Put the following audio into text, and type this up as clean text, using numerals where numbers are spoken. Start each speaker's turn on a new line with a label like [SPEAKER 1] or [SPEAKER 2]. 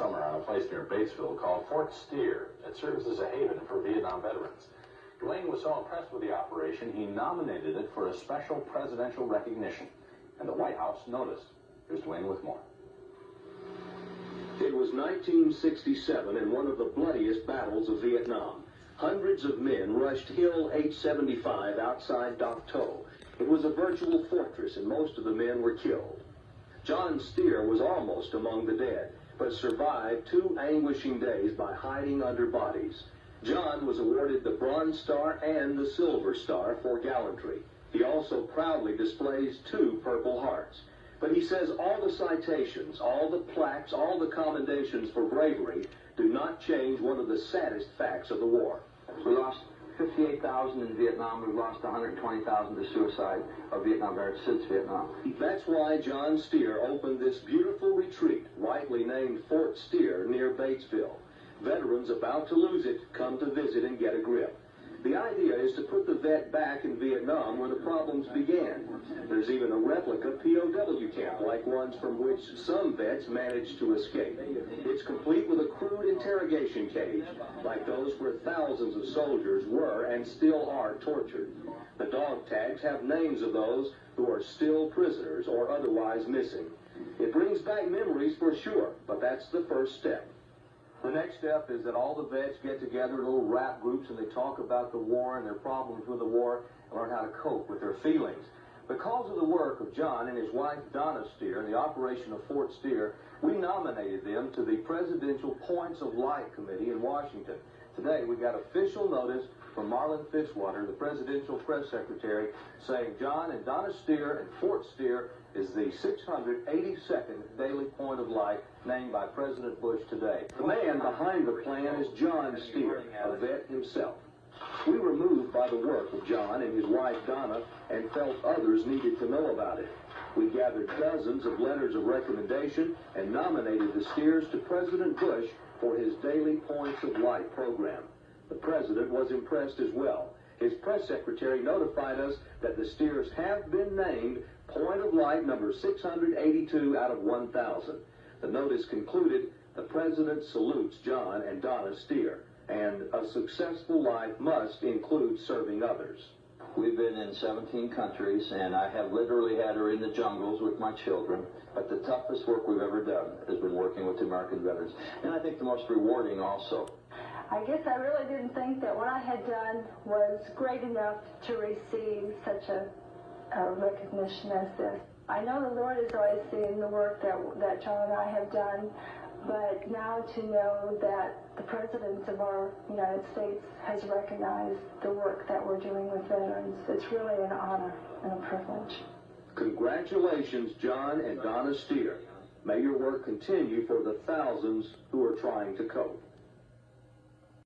[SPEAKER 1] summer on a place near Batesville called Fort Steer. It serves as a haven for Vietnam veterans. Dwayne was so impressed with the operation, he nominated it for a special presidential recognition. And the White House noticed. Here's Dwayne with more.
[SPEAKER 2] It was 1967 in one of the bloodiest battles of Vietnam. Hundreds of men rushed Hill H-75 outside Dak To. It was a virtual fortress, and most of the men were killed. John Steer was almost among the dead, but survived 2 anguishing days by hiding under bodies. John was awarded the Bronze Star and the Silver Star for gallantry. He also proudly displays 2 Purple Hearts. But he says all the citations, all the plaques, all the commendations for bravery do not change one of the saddest facts of the war.
[SPEAKER 3] We lost 58,000 in Vietnam. We've lost 120,000 to suicide of Vietnam veterans since Vietnam.
[SPEAKER 2] That's why John Steer opened this beautiful retreat, rightly named Fort Steer, near Batesville. Veterans about to lose it come to visit and get a grip. The idea is to put the vet back in Vietnam where the problems began. There's even a replica POW camp like ones from which some vets managed to escape. It's complete with a crude interrogation cage, like those where thousands of soldiers were and still are tortured. The dog tags have names of those who are still prisoners or otherwise missing. It brings back memories for sure, but that's the first step.
[SPEAKER 3] The next step is that all the vets get together in little rap groups and they talk about the war and their problems with the war and learn how to cope with their feelings. Because of the work of John and his wife Donna Steer and the operation of Fort Steer, we nominated them to the Presidential Points of Light Committee in Washington. Today we got official notice from Marlin Fitzwater, the Presidential Press Secretary, saying John and Donna Steer and Fort Steer is the 682nd Daily Point of Light named by President Bush today.
[SPEAKER 2] The man behind the plan is John Steer, a vet himself. We were moved by the work of John and his wife Donna and felt others needed to know about it. We gathered dozens of letters of recommendation and nominated the Steers to President Bush for his Daily Points of Light program. The president was impressed as well. His press secretary notified us that the Steers have been named Point of Light number 682 out of 1,000. The notice concluded, the president salutes John and Donna Steer, and a successful life must include serving others.
[SPEAKER 3] We've been in 17 countries, and I have literally had her in the jungles with my children. But the toughest work we've ever done has been working with the American veterans. And I think the most rewarding also.
[SPEAKER 4] I guess I really didn't think that what I had done was great enough to receive such a recognition as this. I know the Lord is always seeing the work that John and I have done, but now to know that the President of our United States has recognized the work that we're doing with veterans, it's really an honor and a privilege.
[SPEAKER 2] Congratulations, John and Donna Steer. May your work continue for the thousands who are trying to cope.